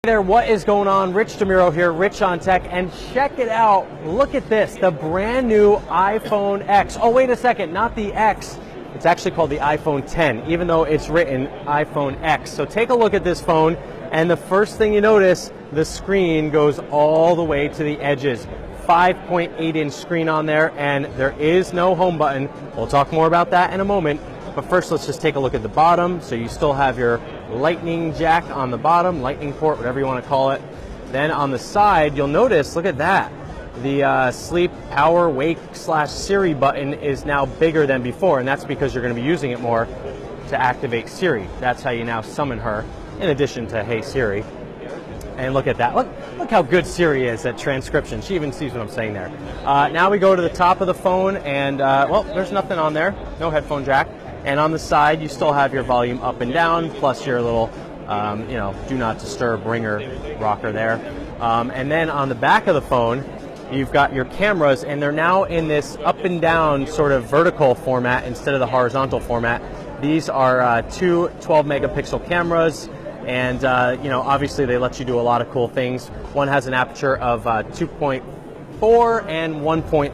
Hey there, what is going on? Rich DeMuro here, Rich on Tech, and check it out. Look at this, the brand new iPhone X. Oh, wait a second, not the X. It's actually called the iPhone 10, even though it's written iPhone X. So take a look at this phone, and the first thing you notice, the screen goes all the way to the edges. 5.8-inch screen on there, and there is no home button. We'll talk more about that in a moment. But first, let's just take a look at the bottom. So you still have your lightning jack on the bottom, lightning port, whatever you want to call it. Then on the side, you'll notice, look at that. The sleep, power, wake / Siri button is now bigger than before, and that's because you're going to be using it more to activate Siri. That's how you now summon her, in addition to Hey Siri. And look at that. Look how good Siri is at transcription. She even sees what I'm saying there. Now we go to the top of the phone, and well, there's nothing on there. No headphone jack. And on the side, you still have your volume up and down, plus your little, do not disturb ringer rocker there. And then on the back of the phone, you've got your cameras, and they're now in this up and down sort of vertical format instead of the horizontal format. These are two 12-megapixel cameras, and obviously they let you do a lot of cool things. One has an aperture of 2.4 and 1.8.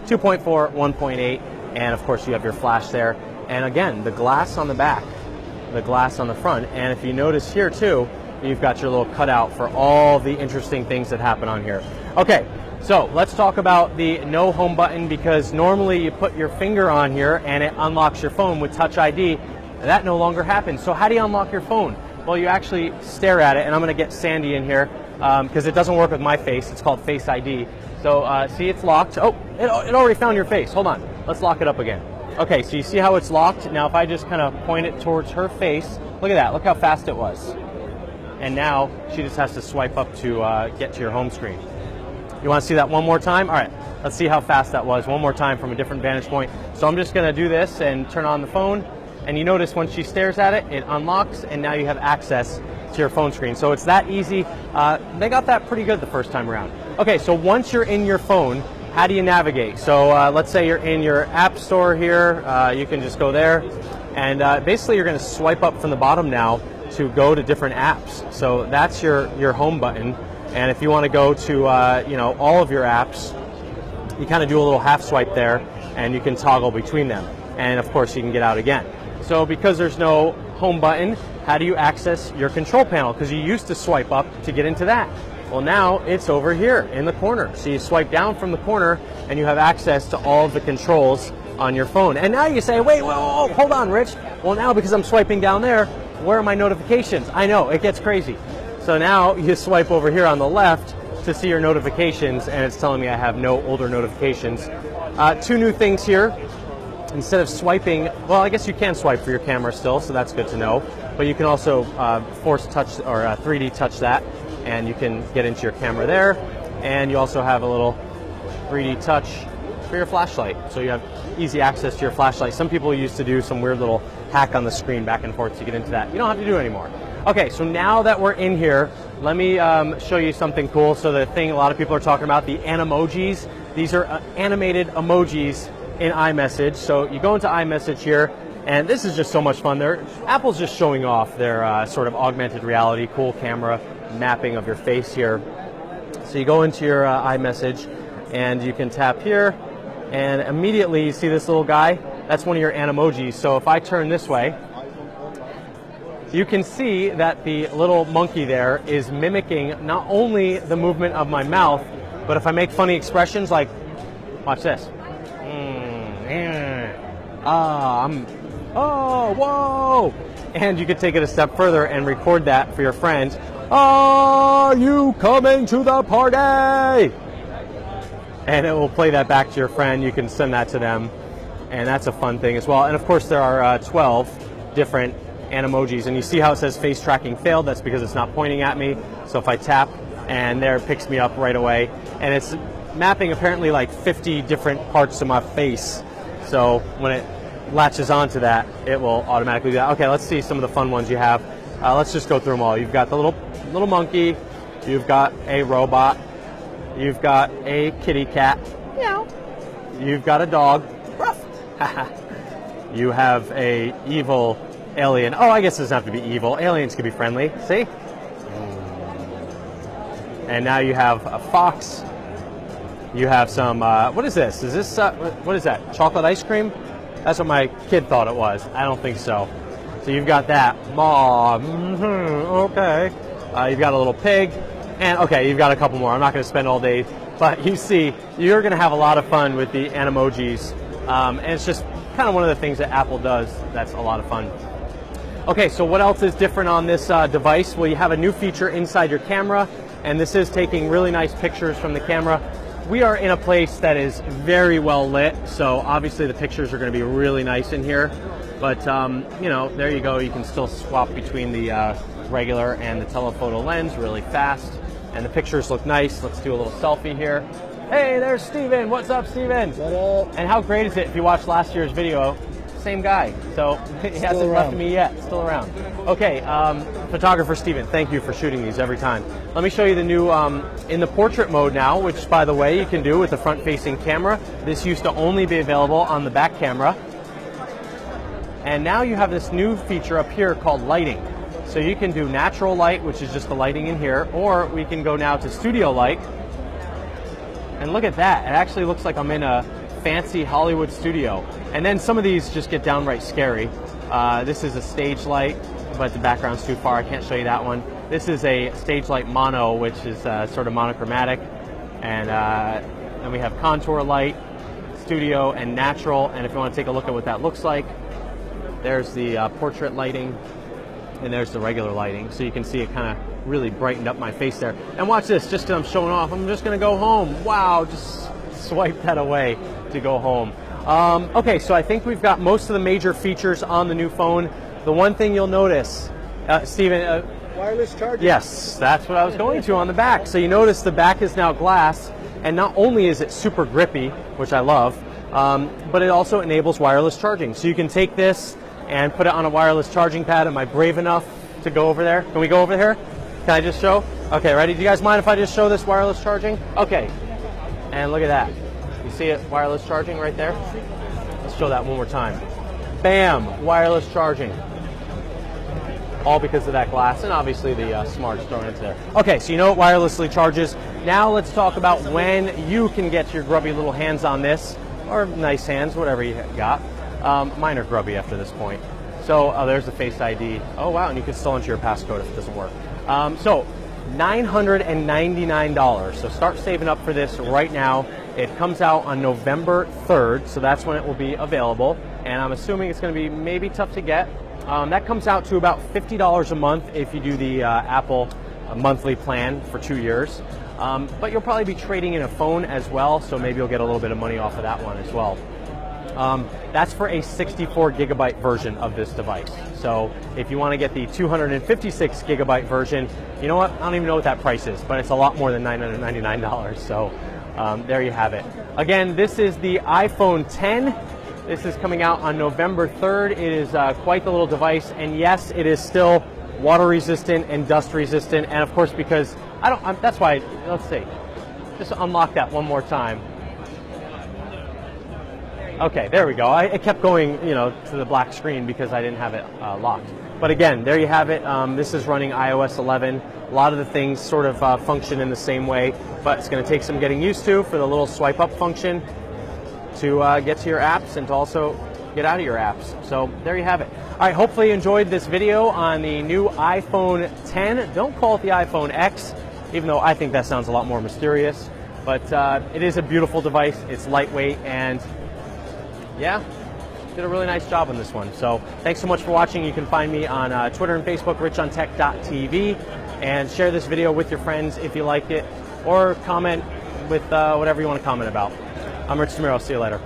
2.4, 1.8, and of course you have your flash there. And again, the glass on the back, the glass on the front. And if you notice here too, you've got your little cutout for all the interesting things that happen on here. Okay, so let's talk about the no home button, because normally you put your finger on here and it unlocks your phone with Touch ID. That no longer happens. So how do you unlock your phone? Well, you actually stare at it, and I'm gonna get Sandy in here because it doesn't work with my face. It's called Face ID. So see, it's locked. Oh, it already found your face. Hold on, let's lock it up again. Okay, so you see how it's locked? Now if I just kind of point it towards her face, look at that, look how fast it was. And now she just has to swipe up to get to your home screen. You want to see that one more time? All right, let's see how fast that was one more time from a different vantage point. So I'm just gonna do this and turn on the phone, and you notice when she stares at it, it unlocks, and now you have access to your phone screen. So it's that easy. They got that pretty good the first time around. Okay, so once you're in your phone, how do you navigate? So let's say you're in your app store here. You can just go there, and basically you're going to swipe up from the bottom now to go to different apps. So that's your home button. And if you want to go to all of your apps, you kind of do a little half swipe there, and you can toggle between them. And of course you can get out again. So because there's no home button, how do you access your control panel? Because you used to swipe up to get into that. Well, now it's over here in the corner. So you swipe down from the corner and you have access to all of the controls on your phone. And now you say, wait, whoa, hold on, Rich. Well, now because I'm swiping down there, where are my notifications? I know, it gets crazy. So now you swipe over here on the left to see your notifications, and it's telling me I have no older notifications. Two new things here. Instead of swiping, well, I guess you can swipe for your camera still, so that's good to know. But you can also force touch or 3D touch that, and you can get into your camera there. And you also have a little 3D touch for your flashlight. So you have easy access to your flashlight. Some people used to do some weird little hack on the screen back and forth to get into that. You don't have to do it anymore. Okay, so now that we're in here, let me show you something cool. So the thing a lot of people are talking about, the Animojis. These are animated emojis in iMessage. So you go into iMessage here, and this is just so much fun. Apple's just showing off their sort of augmented reality, cool camera mapping of your face here. So you go into your iMessage, and you can tap here, and immediately you see this little guy. That's one of your Animojis. So if I turn this way, you can see that the little monkey there is mimicking not only the movement of my mouth, but if I make funny expressions like, watch this. Oh, whoa! And you could take it a step further and record that for your friends. Are you coming to the party? And it will play that back to your friend. You can send that to them, and that's a fun thing as well. And of course there are 12 different Animojis, and you see how it says face tracking failed? That's because it's not pointing at me. So if I tap, and there it picks me up right away, and it's mapping apparently like 50 different parts of my face. So when it latches onto that, it will automatically do that. Okay, let's see some of the fun ones you have. Let's just go through them all. You've got the little monkey, you've got a robot, you've got a kitty cat, meow. You've got a dog, ruff. You have a evil alien. Oh, I guess it doesn't have to be evil. Aliens can be friendly. See? And now you have a Fox. You have some, what is this? Is this, what is that? Chocolate ice cream? That's what my kid thought it was. I don't think so. So you've got that. Okay. You've got a little pig. And okay, you've got a couple more. I'm not going to spend all day. But you see, you're going to have a lot of fun with the Animojis. And it's just kind of one of the things that Apple does that's a lot of fun. Okay, so what else is different on this device? Well, you have a new feature inside your camera. And this is taking really nice pictures from the camera. We are in a place that is very well lit, so obviously the pictures are going to be really nice in here. But, you know, there you go. You can still swap between the regular and the telephoto lens really fast. And the pictures look nice. Let's do a little selfie here. Hey, there's Steven. What's up, Steven? What up? And how great is it if you watched last year's video? Same guy. So he hasn't left me yet. Still around. Okay, photographer Steven, thank you for shooting these every time. Let me show you the new, in the portrait mode now, which by the way you can do with the front-facing camera. This used to only be available on the back camera. And now you have this new feature up here called lighting. So you can do natural light, which is just the lighting in here, or we can go now to studio light. And look at that, it actually looks like I'm in a fancy Hollywood studio. And then some of these just get downright scary. This is a stage light, but the background's too far, I can't show you that one. This is a stage light mono, which is sort of monochromatic. And then we have contour light, studio, and natural. And if you want to take a look at what that looks like, there's the portrait lighting, and there's the regular lighting. So you can see it kind of really brightened up my face there. And watch this, just because I'm showing off, I'm just going to go home. Wow, just swipe that away to go home. Okay, so I think we've got most of the major features on the new phone. The one thing you'll notice, Steven, wireless charging. Yes, that's what I was going to on the back. So you notice the back is now glass, and not only is it super grippy, which I love, but it also enables wireless charging. So you can take this and put it on a wireless charging pad. Am I brave enough to go over there? Can we go over here? Can I just show? Okay, ready? Do you guys mind if I just show this wireless charging? Okay, and look at that. You see it, wireless charging right there? Let's show that one more time. Bam, wireless charging. All because of that glass, and obviously the smarts thrown into there. Okay, so you know it wirelessly charges. Now let's talk about when you can get your grubby little hands on this, or nice hands, whatever you got. Mine are grubby after this point. So there's the Face ID. Oh wow, and you can still enter your passcode if it doesn't work. So $999. So start saving up for this right now. It comes out on November 3rd, so that's when it will be available. And I'm assuming it's going to be maybe tough to get. That comes out to about $50 a month if you do the Apple monthly plan for 2 years. But you'll probably be trading in a phone as well, so maybe you'll get a little bit of money off of that one as well. That's for a 64 gigabyte version of this device. So if you want to get the 256 gigabyte version, you know what? I don't even know what that price is, but it's a lot more than $999. So there you have it. Again, this is the iPhone 10. This is coming out on November 3rd. It is quite the little device, and yes, it is still water resistant and dust resistant. And of course, because that's why, let's see, just unlock that one more time. Okay, there we go. It kept going, you know, to the black screen because I didn't have it locked. But again, there you have it. This is running iOS 11. A lot of the things sort of function in the same way, but it's going to take some getting used to for the little swipe up function to get to your apps and to also get out of your apps. So there you have it. All right, hopefully you enjoyed this video on the new iPhone 10. Don't call it the iPhone X, even though I think that sounds a lot more mysterious. But it is a beautiful device. It's lightweight, and yeah, did a really nice job on this one. So thanks so much for watching. You can find me on Twitter and Facebook, richontech.tv, and share this video with your friends if you liked it, or comment with whatever you want to comment about. I'm Rich DeMiro. See you later.